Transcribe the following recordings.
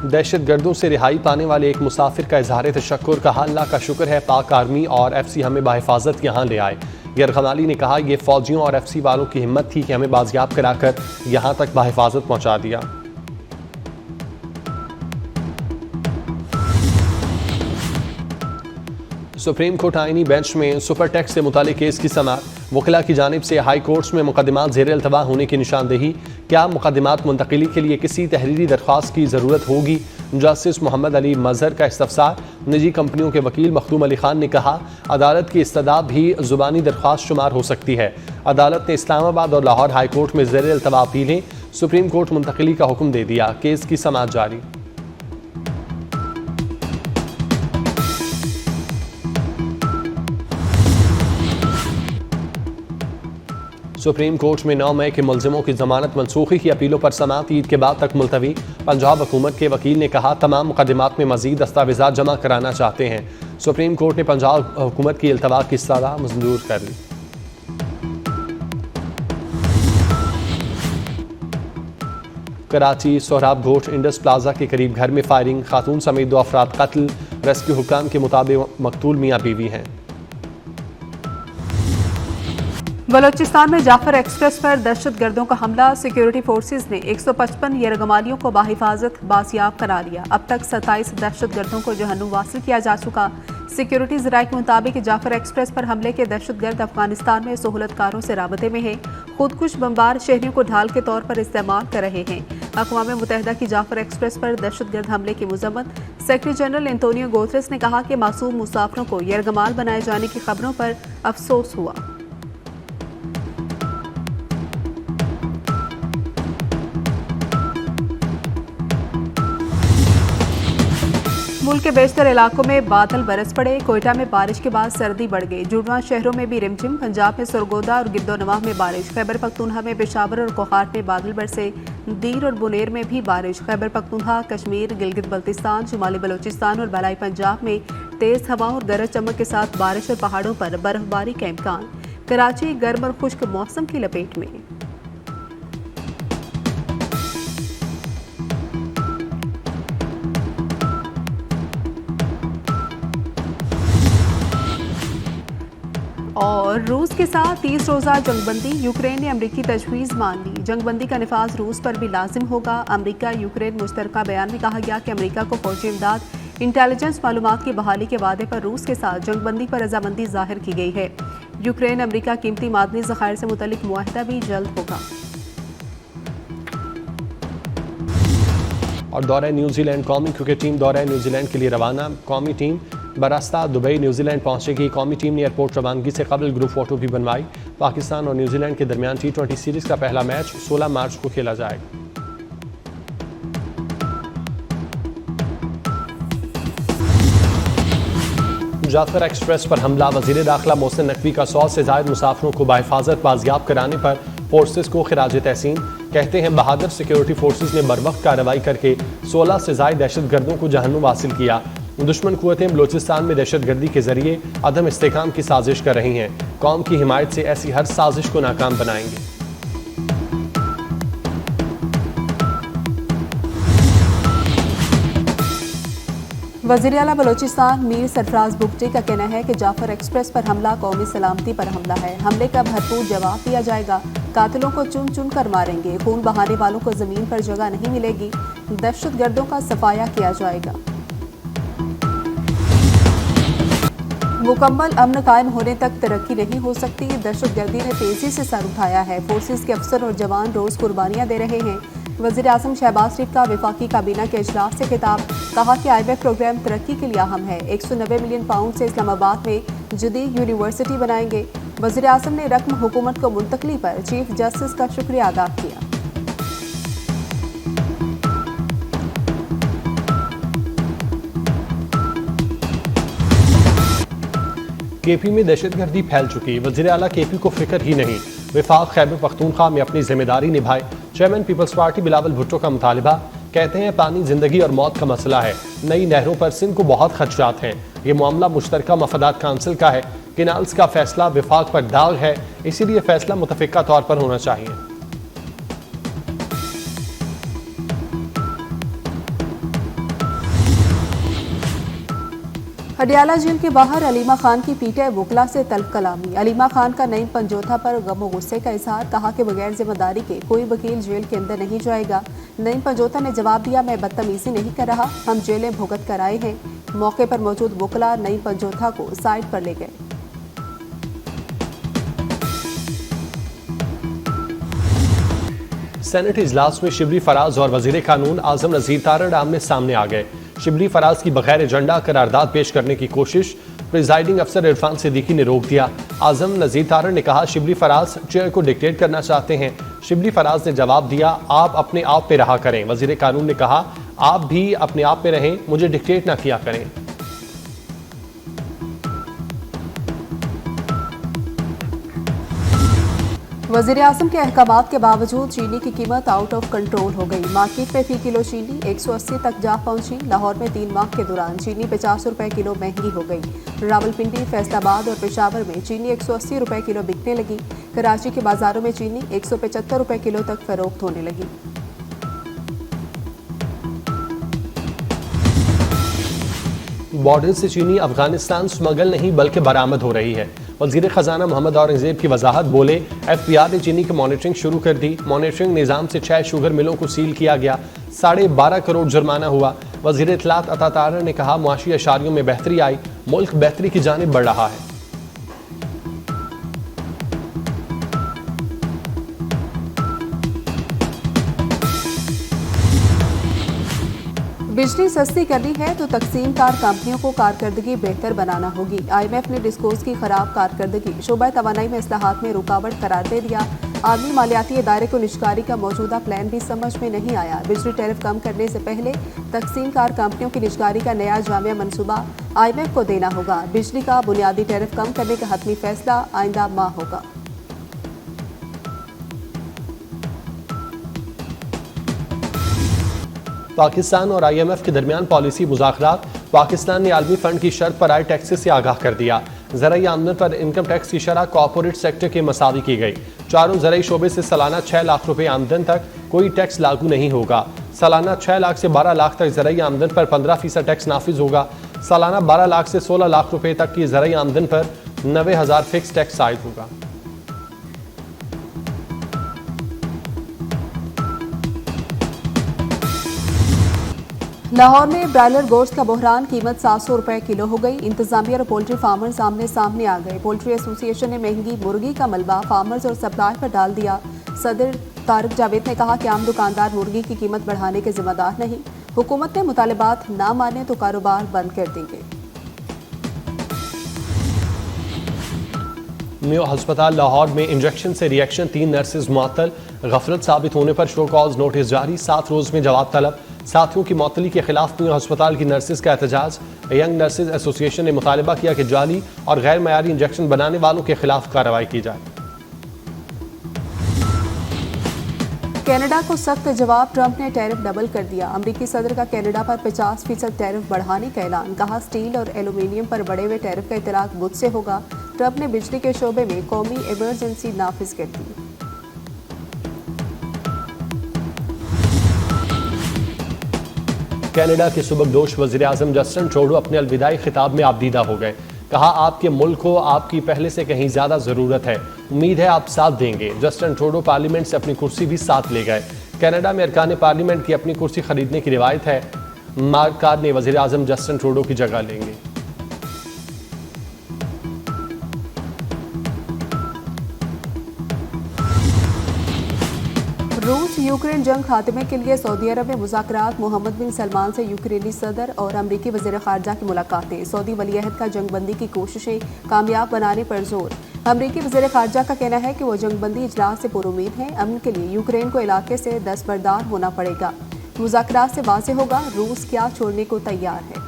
दहशत गर्दों से रिहाई पाने वाले एक मुसाफिर का इजहार तशक्कुर कहा, अल्लाह का शुक्र है पाक आर्मी और FC हमें बाहिफाजत यहाँ ले आए। यरगन अली ने कहा, ये फौजियों और FC वालों की हिम्मत थी कि हमें बाजियाब कराकर यहाँ तक बाहिफाजत पहुँचा दिया। सुप्रीम कोर्ट आईनी बेंच में सुपर टैक्स से मुतालिक केस की समाअत। वकीला की जानिब से हाई कोर्ट्स में मुकदमात ज़ेर अल्तवा होने की निशानदेही। क्या मुकदमात मुंतकिली के लिए किसी तहरीरी दरख्वास्त की ज़रूरत होगी? जस्टिस मोहम्मद अली मजहर का इस्तफसार। निजी कंपनियों के वकील मखदूम अली खान ने कहा, अदालत की इस्तदा भी ज़ुबानी दरख्वास्त शुमार हो सकती है। अदालत ने इस्लामाबाद और लाहौर हाई कोर्ट में ज़ेर अल्तवा अपीलें, सुप्रीम कोर्ट मुंतकिली का हुक्म दे दिया। केस की समाअत जारी। सुप्रीम कोर्ट में 9 मई के मुलजिमों की जमानत मनसूखी की अपीलों पर समाअत ईद के बाद तक मुलतवी। पंजाब हुकूमत के वकील ने कहा, तमाम मुकदमात में मजीद दस्तावेजात जमा कराना चाहते हैं। सुप्रीम कोर्ट ने पंजाब हुकूमत की इल्तवा की सलाह मंजूर कर ली। कराची सोहराब घोट इंडस प्लाजा के करीब घर में फायरिंग, खातून समेत 2 अफराद कत्ल। रेस्क्यू हुक्काम के मुताबिक मकतूल मियाँ बीवी हैं। बलोचिस्तान में जाफर एक्सप्रेस पर दहशत गर्दों का हमला। सिक्योरिटी फोर्सेज ने 155 यरगमालियों को बाहिफाजत बासियाब करा लिया। अब तक 27 दहशत गर्दों को जहन्नुम वासिल किया जा चुका। सिक्योरिटी ज़राए के मुताबिक जाफर एक्सप्रेस पर हमले के दहशत गर्द अफगानिस्तान में सहूलतकारों से राबते में है। खुदकुश बमबार शहरियों को ढाल के तौर पर इस्तेमाल कर रहे हैं। अक़वाम मुत्तहिदा की जाफर एक्सप्रेस पर दहशत गर्द हमले की मजम्मत। सेक्रेटरी जनरल एंटोनियो गुतेरेस ने कहा कि मासूम मुसाफिरों को यरगमाल बनाए जाने की खबरों पर अफसोस हुआ। मुल्क के बेशतर इलाकों में बादल बरस पड़े। कोयटा में बारिश के बाद सर्दी बढ़ गई। जुड़वा शहरों में भी रिमझिम। पंजाब में सरगोदा और गिद्दोनवाह में बारिश। खैबर पख्तूनख्वा में पेशावर और कोहाट में बादल बरसे। दीर और बुनेर में भी बारिश। खैबर पख्तूनख्वा, कश्मीर, गिलगित बल्तिस्तान, शुमाली बलोचिस्तान और बलाई पंजाब में तेज हवा और गरज चमक के साथ बारिश और पहाड़ों पर बर्फबारी का इम्कान। कराची गर्म और खुश्क मौसम की लपेट में। और रूस के साथ 30 रोज़ा जंगबंदी। यूक्रेन ने अमरीकी तजवीज़ मान ली। जंगबंदी का नफाज रूस पर भी लाजिम होगा। अमरीका यूक्रेन मुश्तरका बयान में कहा गया कि अमरीका को फौजी इमदाद, इंटेलिजेंस मालूमात की बहाली के वादे पर रूस के साथ जंगबंदी पर रजामंदी जाहिर की गई है। यूक्रेन अमरीका कीमती मादनी ज़खायर से मुतल्लिक मुआहदा भी जल्द होगा। और दौरे न्यूजीलैंड, कौमी क्रिकेट टीम दौरे न्यूजीलैंड के लिए रवाना। कौमी टीम बरास्ता दुबई न्यूजीलैंड पहुंचेगी। कौमी टीम ने एयरपोर्ट रवानगी से कबल ग्रुप फोटो भी बनवाई। पाकिस्तान और न्यूजीलैंड के दरमियान T20 सीरीज का पहला मैच 16 मार्च को खेला जाएगा। जाफर एक्सप्रेस पर हमला। वजीर दाखिला मोहसिन नकवी का 100 से ज़ायद मुसाफिरों को बाहिफाजत बाजियाब कराने पर फोर्सेस को खिराज तहसीन। कहते हैं बहादुर सिक्योरिटी फोर्सेस ने बरवक्त कार्रवाई करके 16 से ज़ायद दहशत गर्दों को जहन्नुम हासिल किया। दुश्मन कुव्वतें बलोचिस्तान में दहशत गर्दी के जरिए अदम इस्तेकाम की साजिश कर रही हैं। कौम की हिमायत से ऐसी हर साजिश को नाकाम बनाएंगे। वज़ीर आला बलोचिस्तान मीर सरफराज बुगटी का कहना है कि जाफर एक्सप्रेस पर हमला कौमी सलामती पर हमला है। हमले का भरपूर जवाब दिया जाएगा। कातिलों को चुन चुन कर मारेंगे। खून बहाने वालों को जमीन पर जगह नहीं मिलेगी। दहशत गर्दों का सफाया किया जाएगा। मुकम्मल अमन कायम होने तक तरक्की नहीं हो सकती। दहशत गर्दी ने तेजी से सर उठाया है। फोर्सेस के अफसर और जवान रोज कुर्बानियां दे रहे हैं। वज़ीर आज़म शहबाज शरीफ का वफाकी काबीना के इजलास से खिताब। कहा कि IMF प्रोग्राम तरक्की के लिए अहम है। 190 मिलियन पाउंड से इस्लामाबाद में जदीद यूनिवर्सिटी बनाएंगे। वज़ीर आज़म ने रकम हुकूमत को मुंतकली पर चीफ जस्टिस का शुक्रिया अदा किया। KP में दहशतगर्दी फैल चुकी। वज़ीर आला KP को फिक्र ही नहीं। वफाक खैबर पख्तूनख्वा में अपनी जिम्मेदारी निभाए। Chairman people's party Bilawal Bhutto का मुतालिबा। कहते हैं पानी जिंदगी और मौत का मसला है। नई नहरों पर सिंध को बहुत खदशात हैं। ये मामला मुश्तरका मफादात काउंसिल का है। किनाल्स का फैसला विफाक पर दाग है, इसीलिए फैसला मुतफिका तौर पर होना चाहिए। अडियाला जेल के बाहर अलीमा खान की पीटीआई वकला से तल्ख कलामी। अलीमा खान का नईम पंजोथा पर गम और गुस्से का इजहार, कहा कि बगैर जिम्मेदारी के कोई वकील जेल के अंदर नहीं जाएगा। नईम पंजोथा ने जवाब दिया, मैं बदतमीजी नहीं कर रहा, हम जेलें भुगत कर आए हैं। मौके पर मौजूद वकला नईम पंजोथा को साइड पर ले गए। सेनेट इजलास में शिबली फराज और वजीर कानून आजम नजीर तारड़ आमने सामने आ गए। शिबली फराज की बगैर एजेंडा करारदाद पेश करने की कोशिश प्रिजाइडिंग अफसर इरफान सिद्दीकी ने रोक दिया। आजम नजीर तारड़ ने कहा, शिबली फराज चेयर को डिक्टेट करना चाहते हैं। शिबली फराज ने जवाब दिया, आप अपने आप पे रहा करें। वजीर कानून ने कहा, आप भी अपने आप पे रहें, मुझे डिक्टेट ना किया करें। वज़ीर आज़म के अहकामात के बावजूद चीनी की कीमत आउट ऑफ कंट्रोल हो गई। मार्केट में फी किलो चीनी 180 तक जा पहुंची। लाहौर में 3 माह के दौरान चीनी 50 रुपए किलो महंगी हो गई। रावलपिंडी, फैसलाबाद और पेशावर में चीनी 180 रुपए किलो बिकने लगी। कराची के बाजारों में चीनी 175 रुपए किलो तक फरोख्त होने लगी। बॉर्डर से चीनी अफगानिस्तान स्मगल नहीं बल्कि बरामद हो रही है। वजीर खजाना मोहम्मद औरंगजेब की वजाहत, बोले, FBI ने चीनी की मॉनिटरिंग शुरू कर दी। मॉनिटरिंग निज़ाम से 6 शुगर मिलों को सील किया गया। 12.5 करोड़ जुर्माना हुआ। वजीर इत्तलात अता तारड़ ने कहा, मुआशी अशारियों में बेहतरी आई, मुल्क बेहतरी की जानिब बढ़ रहा है। बिजली सस्ती करनी है तो तकसीमकार कंपनियों को कारकर्दगी बेहतर बनाना होगी। IMF ने डिस्कोज की खराब कारकर्दगी शोबा तवानाई में इस्लाहात में रुकावट करार दे दिया। आलमी मालियाती इदारे को निष्कारी का मौजूदा प्लान भी समझ में नहीं आया। बिजली टैरिफ कम करने से पहले तकसीमकार कंपनियों की निष्कारी का नया जामिया मनसूबा IMF को देना होगा। बिजली का बुनियादी टैरिफ कम करने का हतमी फैसला आइंदा माह होगा। पाकिस्तान और IMF के दरमियान पॉलिसी मुज़ाकरात। पाकिस्तान ने आलमी फंड की शर्त पर आए टैक्सेस से आगाह कर दिया। ज़राई आमदन पर इनकम टैक्स की शरह कॉर्पोरेट सेक्टर के मसावी की गई। चारों ज़राई शोबे से सालाना 6 लाख रुपए आमदन तक कोई टैक्स लागू नहीं होगा। सालाना 6 लाख से 12 लाख तक ज़राई आमदन पर 15% टैक्स नाफिज होगा। सालाना 12 लाख से 16 लाख रुपए तक की ज़राई आमदन पर 90,000 फिक्स टैक्स आयद होगा। लाहौर में ब्रायलर गोश्त का बहरान, कीमत 700 रुपए किलो हो गई। इंतजामिया और पोल्ट्री फार्मर्स आमने सामने आ गए। पोल्ट्री एसोसिएशन ने महंगी मुर्गी का मलबा फार्मर्स और सप्लाई पर डाल दिया। सदर तारिक जावेद ने कहा कि आम दुकानदार मुर्गी की कीमत बढ़ाने के जिम्मेदार नहीं। हुकूमत ने मुतालबात ना माने तो कारोबार बंद कर देंगे। मेयो हस्पताल लाहौर में इंजेक्शन से रिएक्शन, 3 नर्सेज मुअत्तल। गफलत साबित होने पर शो कॉज नोटिस जारी, 7 रोज में जवाब तलब। साथियों की मअतली के खिलाफ मेयो हस्पताल की नर्सेज का एहतजाज। यंग नर्सेज एसोसिएशन ने मुतालबा किया कि जाली और गैर मयारी इंजेक्शन बनाने वालों के खिलाफ कार्रवाई की जाए। कनाडा को सख्त जवाब, ट्रंप ने टैरिफ डबल कर दिया। अमरीकी सदर का कनाडा पर 50% टैरिफ बढ़ाने का ऐलान। कहा, स्टील और एल्यूमीनियम पर बढ़े हुए टैरिफ का इतलाक बुध से होगा। ट्रंप ने बिजली के शोबे में कौमी इमरजेंसी नाफिज कर दी। कनाडा के सुबकदोश वज़ीर आज़म जस्टिन ट्रूडो अपने अलविदाई खिताब में आबदीदा हो गए। कहा, आपके मुल्क को आपकी पहले से कहीं ज्यादा जरूरत है, उम्मीद है आप साथ देंगे। जस्टिन ट्रूडो पार्लियामेंट से अपनी कुर्सी भी साथ ले गए। कनाडा में अरकान पार्लियामेंट की अपनी कुर्सी खरीदने की रिवायत है। मार्क कार्नी वज़ीर आज़म जस्टिन ट्रूडो की जगह लेंगे। रूस यूक्रेन जंग खात्मे के लिए सऊदी अरब में मुज़ाकरात। मोहम्मद बिन सलमान से यूक्रेनी सदर और अमरीकी वज़ीर ख़ारजा की मुलाकातें। सऊदी वलीअहद का जंगबंदी की कोशिशें कामयाब बनाने पर जोर। अमरीकी वज़ीर ख़ारजा का कहना है कि वो जंगबंदी इजलास से पुरुमीद हैं। अमन के लिए यूक्रेन को इलाके से दस्तबरदार होना पड़ेगा। मुज़ाकरात से वाज़ेह होगा रूस क्या छोड़ने को तैयार है।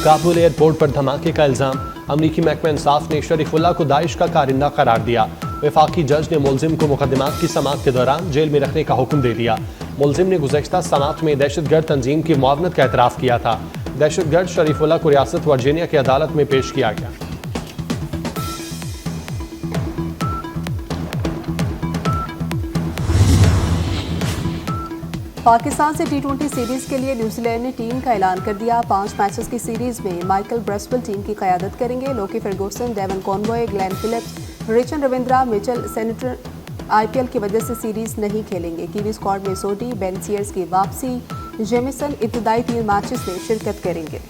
काबुल एयरपोर्ट पर धमाके का इल्जाम। अमरीकी महकमा इंसाफ ने शरीफुल्लाह को दाइश का कारिंदा करार दिया। वफाकी जज ने मुलजिम को मुकदमात की समाअत के दौरान जेल में रखने का हुक्म दे दिया। मुलजिम ने गुज़श्ता समाअत में दहशतगर्द तंजीम की मुआवनत का एतराफ़ किया था। दहशतगर्द शरीफुल्लाह को रियासत वर्जीनिया की अदालत में पेश किया गया। पाकिस्तान से टी20 सीरीज के लिए न्यूजीलैंड ने टीम का ऐलान कर दिया। 5 मैचेस की सीरीज में माइकल ब्रेसवेल टीम की क़यादत करेंगे। Lockie Ferguson, Devon Conway, Glenn Phillips, Rachin Ravindra, Mitchell Santner IPL की वजह से सीरीज नहीं खेलेंगे। कीवी स्क्वाड में सोडी, बेन सीयर्स की वापसी, जेमिसन इब्तदाई 3 मैचेस में शिरकत करेंगे।